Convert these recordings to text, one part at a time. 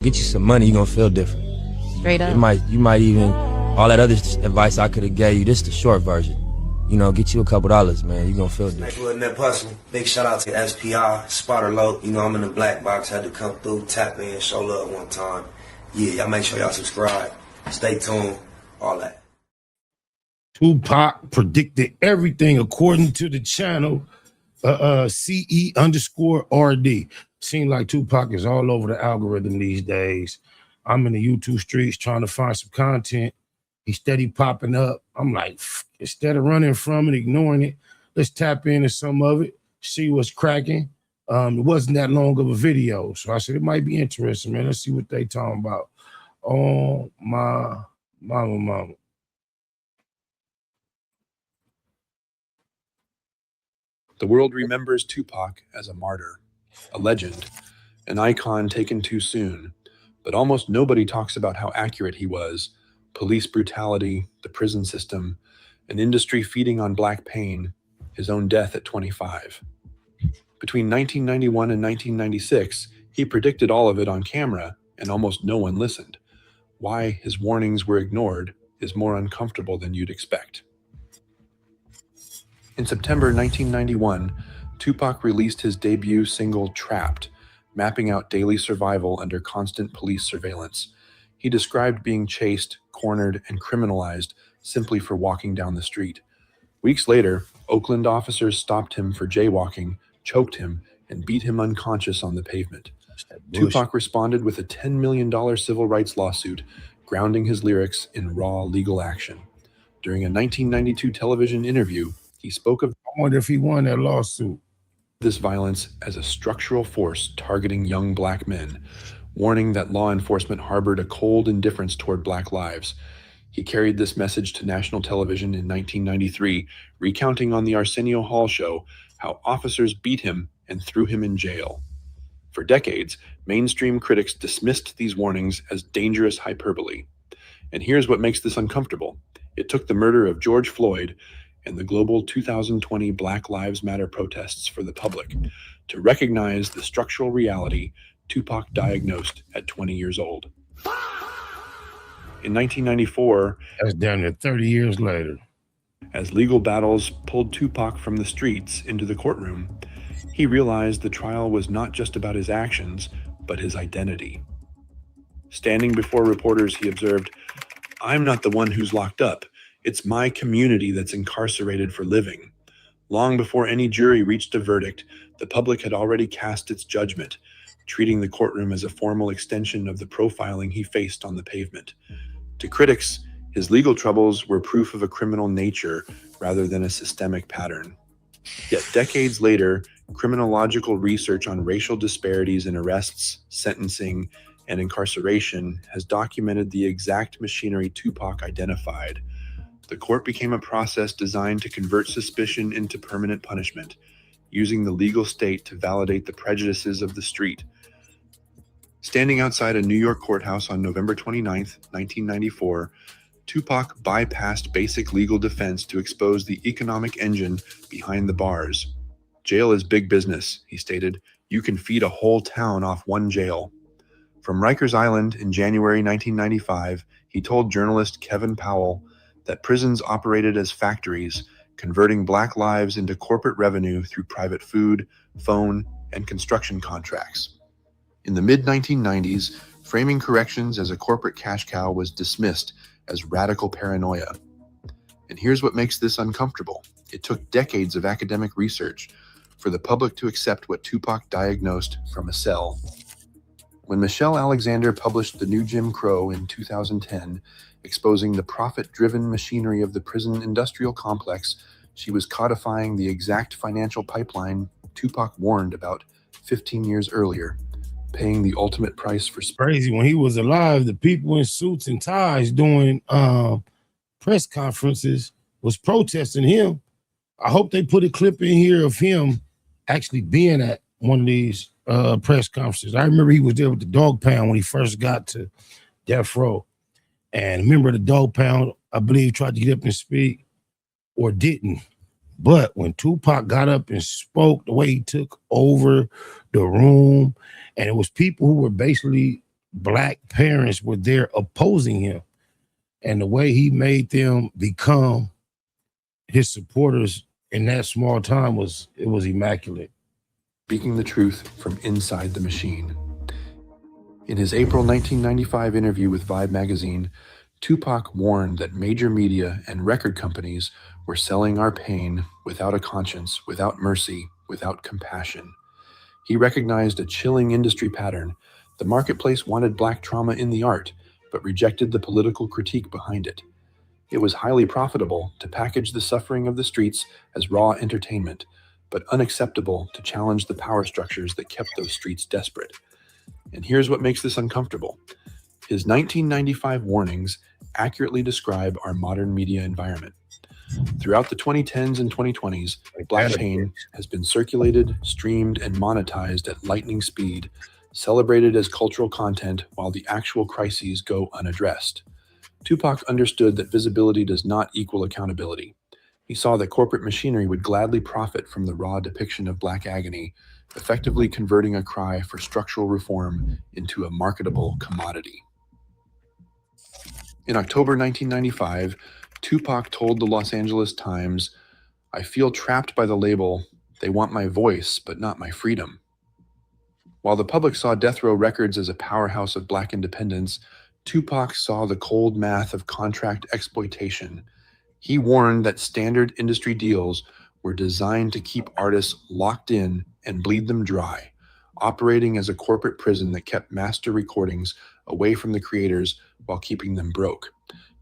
Get you some money, you're gonna feel different. Straight up. You might even, all that other advice I could have gave you, this the short version. You know, get you a couple dollars, man, you're gonna feel different. Nice little net hustle. Big shout out to SPI, Spotter Low. You know, I'm in the black box, had to come through, tap in, show love one time. Yeah, y'all make sure y'all subscribe. Stay tuned, all that. Tupac predicted everything according to the channel CE_RD. Seems like Tupac is all over the algorithm these days. I'm in the YouTube streets trying to find some content. He's steady popping up. I'm like, instead of running from it, ignoring it, let's tap into some of it, see what's cracking. It wasn't that long of a video, so I said it might be interesting, man. Let's see what they talking about. Oh, my mama. The world remembers Tupac as a martyr, a legend, an icon taken too soon, but almost nobody talks about how accurate he was. Police brutality, the prison system, an industry feeding on black pain, his own death at 25. Between 1991 and 1996, he predicted all of it on camera, and almost no one listened. Why his warnings were ignored is more uncomfortable than you'd expect. In September 1991, Tupac released his debut single, Trapped, mapping out daily survival under constant police surveillance. He described being chased, cornered, and criminalized simply for walking down the street. Weeks later, Oakland officers stopped him for jaywalking, choked him, and beat him unconscious on the pavement. Tupac responded with a $10 million civil rights lawsuit, grounding his lyrics in raw legal action. During a 1992 television interview, he spoke of I wonder if he won that lawsuit. This violence as a structural force targeting young black men, warning that law enforcement harbored a cold indifference toward black lives. He carried this message to national television in 1993, recounting on the Arsenio Hall show how officers beat him and threw him in jail. For decades, mainstream critics dismissed these warnings as dangerous hyperbole. And here's what makes this uncomfortable. It took the murder of George Floyd and the global 2020 Black Lives Matter protests for the public to recognize the structural reality Tupac diagnosed at 20 years old. In 1994, that's down to 30 years later, as legal battles pulled Tupac from the streets into the courtroom, he realized the trial was not just about his actions, but his identity. Standing before reporters, he observed, "I'm not the one who's locked up. It's my community that's incarcerated for living." Long before any jury reached a verdict, the public had already cast its judgment, treating the courtroom as a formal extension of the profiling he faced on the pavement. To critics, his legal troubles were proof of a criminal nature rather than a systemic pattern. Yet decades later, criminological research on racial disparities in arrests, sentencing, and incarceration has documented the exact machinery Tupac identified. The court became a process designed to convert suspicion into permanent punishment, using the legal state to validate the prejudices of the street. Standing outside a New York courthouse on November 29, 1994, Tupac bypassed basic legal defense to expose the economic engine behind the bars. "Jail is big business," he stated. "You can feed a whole town off one jail." From Rikers Island in January 1995, he told journalist Kevin Powell that prisons operated as factories, converting black lives into corporate revenue through private food, phone, and construction contracts. In the mid-1990s, framing corrections as a corporate cash cow was dismissed as radical paranoia. And here's what makes this uncomfortable. It took decades of academic research for the public to accept what Tupac diagnosed from a cell. When Michelle Alexander published The New Jim Crow in 2010, exposing the profit-driven machinery of the prison industrial complex, she was codifying the exact financial pipeline Tupac warned about 15 years earlier, paying the ultimate price for crazy. When he was alive, the people in suits and ties doing press conferences was protesting him. I hope they put a clip in here of him actually being at one of these press conferences. I remember he was there with the dog pound when he first got to death row. And remember the dog pound, I believe, tried to get up and speak or didn't. But when Tupac got up and spoke, the way he took over the room, and it was people who were basically black parents were there opposing him. And the way he made them become his supporters in that small time was immaculate. Speaking the truth from inside the machine. In his April 1995 interview with Vibe magazine, Tupac warned that major media and record companies were selling our pain without a conscience, without mercy, without compassion. He recognized a chilling industry pattern. The marketplace wanted black trauma in the art, but rejected the political critique behind it. It was highly profitable to package the suffering of the streets as raw entertainment, but unacceptable to challenge the power structures that kept those streets desperate. And here's what makes this uncomfortable. His 1995 warnings accurately describe our modern media environment. Throughout the 2010s and 2020s, black pain has been circulated, streamed, and monetized at lightning speed, celebrated as cultural content while the actual crises go unaddressed. Tupac understood that visibility does not equal accountability. He saw that corporate machinery would gladly profit from the raw depiction of black agony, effectively converting a cry for structural reform into a marketable commodity. In October 1995, Tupac told the Los Angeles Times, "I feel trapped by the label. They want my voice, but not my freedom." While the public saw Death Row Records as a powerhouse of black independence, Tupac saw the cold math of contract exploitation. He warned that standard industry deals were designed to keep artists locked in and bleed them dry, operating as a corporate prison that kept master recordings away from the creators while keeping them broke.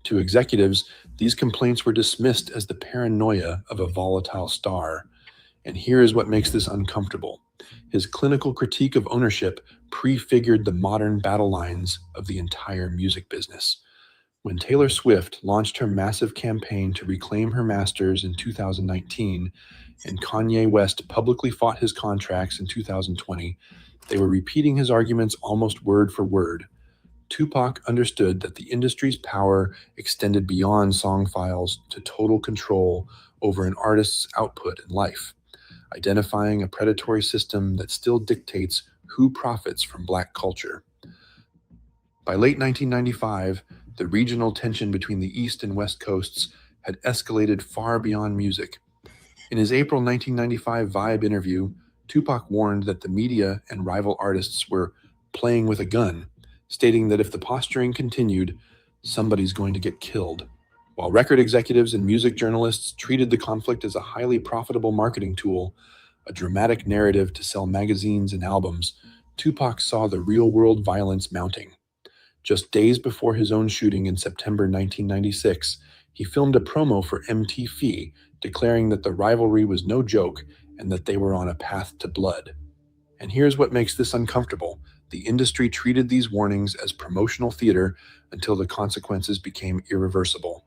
To executives, these complaints were dismissed as the paranoia of a volatile star. And here is what makes this uncomfortable. His clinical critique of ownership prefigured the modern battle lines of the entire music business. When Taylor Swift launched her massive campaign to reclaim her masters in 2019, and Kanye West publicly fought his contracts in 2020, they were repeating his arguments almost word for word. Tupac understood that the industry's power extended beyond song files to total control over an artist's output and life, identifying a predatory system that still dictates who profits from black culture. By late 1995, the regional tension between the East and West Coasts had escalated far beyond music. In his April 1995 Vibe interview, Tupac warned that the media and rival artists were playing with a gun, stating that if the posturing continued, somebody's going to get killed. While record executives and music journalists treated the conflict as a highly profitable marketing tool, a dramatic narrative to sell magazines and albums, Tupac saw the real-world violence mounting. Just days before his own shooting in September 1996, he filmed a promo for MTV, declaring that the rivalry was no joke and that they were on a path to blood. And here's what makes this uncomfortable. The industry treated these warnings as promotional theater until the consequences became irreversible.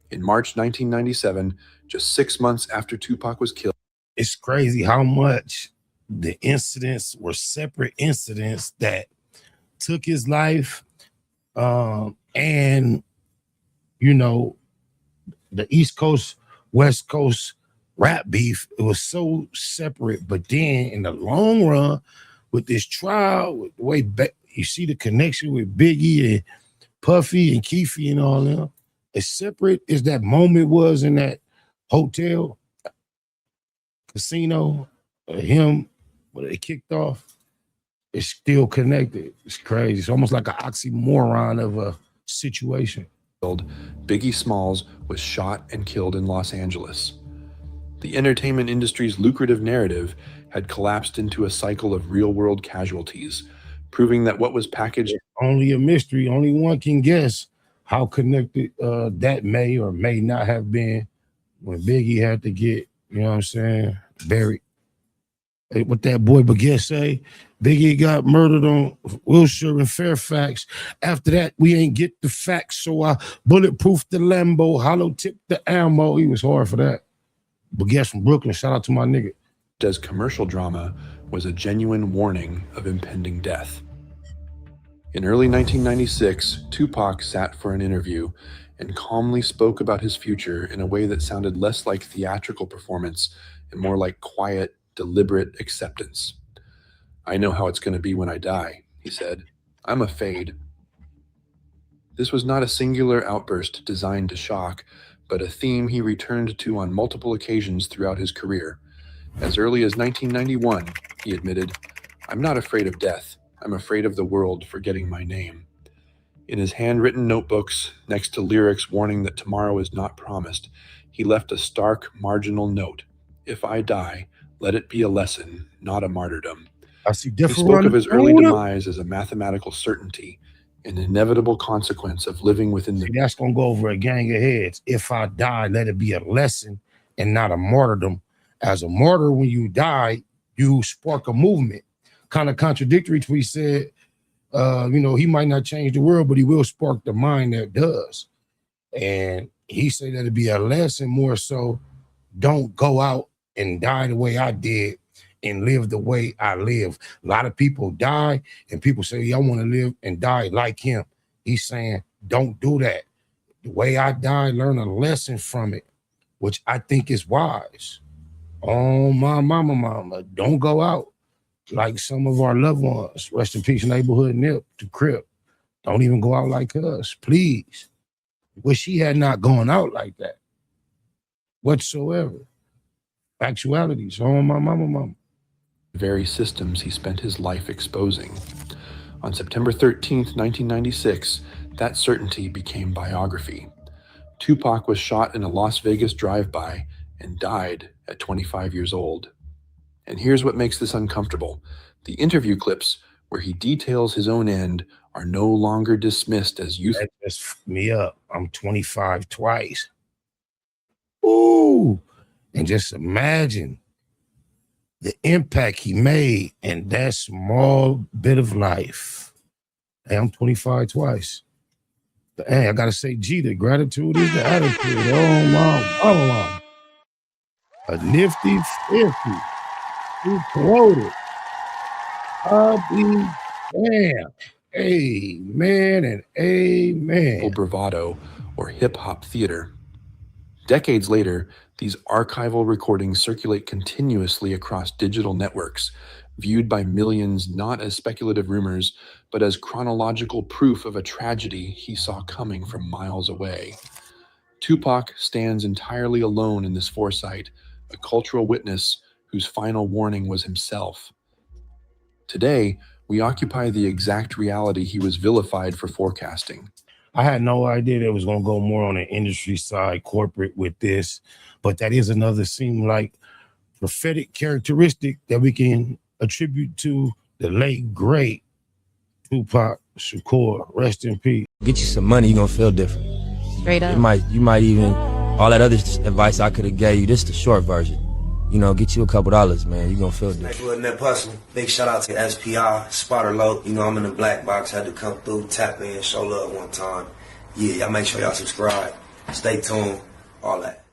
In March 1997, just 6 months after Tupac was killed, it's crazy how much the incidents were separate incidents that took his life. And, you know, the East Coast, West Coast rap beef, it was so separate. But then in the long run, with this trial, with the way you see the connection with Biggie and Puffy and Keefy and all them, as separate as that moment was in that hotel casino, him, when they kicked off, it's still connected. It's crazy. It's almost like an oxymoron of a situation. Biggie Smalls was shot and killed in Los Angeles. The entertainment industry's lucrative narrative had collapsed into a cycle of real-world casualties, proving that what was packaged... Only a mystery. Only one can guess how connected that may or may not have been when Biggie had to get, you know what I'm saying, buried. What that boy Baguette say, Biggie got murdered on Wilshire and Fairfax. After that, we ain't get the facts, so I bulletproofed the Lambo, hollow tipped the ammo. He was hard for that. Baguette's from Brooklyn. Shout out to my nigga. As commercial drama was a genuine warning of impending death. In early 1996, Tupac sat for an interview and calmly spoke about his future in a way that sounded less like theatrical performance and more like quiet, deliberate acceptance. "I know how it's going to be when I die," he said. I'm a fade. This was not a singular outburst designed to shock, but a theme he returned to on multiple occasions throughout his career. As early as 1991, he admitted, "I'm not afraid of death. I'm afraid of the world forgetting my name." In his handwritten notebooks, next to lyrics warning that tomorrow is not promised, he left a stark, marginal note. "If I die, let it be a lesson, not a martyrdom." I see He different spoke of his early corner. demise as a mathematical certainty, an inevitable consequence of living within See, that's gonna go over a gang of heads. If I die, let it be a lesson and not a martyrdom. As a martyr, when you die, you spark a movement. Kind of contradictory to what he said. He might not change the world, but he will spark the mind that does. And he said that it'd be a lesson more so. Don't go out and die the way I did and live the way I live. A lot of people die and people say, I want to live and die like him. He's saying, don't do that. The way I die, learn a lesson from it, which I think is wise. Oh, my mama, don't go out like some of our loved ones. Rest in peace, neighborhood Nip, to Crip. Don't even go out like us, please. Wish she had not gone out like that whatsoever. Actualities. Oh, my mama. very systems he spent his life exposing. On September 13th, 1996, that certainty became biography. Tupac was shot in a Las Vegas drive-by and died at 25 years old. And here's what makes this uncomfortable. The interview clips where he details his own end are no longer dismissed as youth. That just fucked me up. I'm 25 twice. Ooh. And just imagine the impact he made in that small bit of life. Hey, I'm 25 twice. But hey, I gotta say, the gratitude is the attitude. Oh my. A nifty 50. Who quoted? I'll be damn. Amen and amen. Bravado or hip-hop theater. Decades later, these archival recordings circulate continuously across digital networks, viewed by millions not as speculative rumors, but as chronological proof of a tragedy he saw coming from miles away. Tupac stands entirely alone in this foresight, a cultural witness whose final warning was himself. Today, we occupy the exact reality he was vilified for forecasting. I had no idea that it was going to go more on the industry side, corporate with this, but that is another seem like prophetic characteristic that we can attribute to the late, great Tupac Shakur. Rest in peace. Get you some money, you're gonna feel different. Straight up. You might even, all that other advice I could have gave you, this the short version. Get you a couple dollars, man. You're gonna feel different. Neighborhood Nip hustling. Big shout out to SPI, Spotter Low. I'm in the black box, had to come through, tap in, show love one time. Yeah, y'all make sure y'all subscribe. Stay tuned, all that.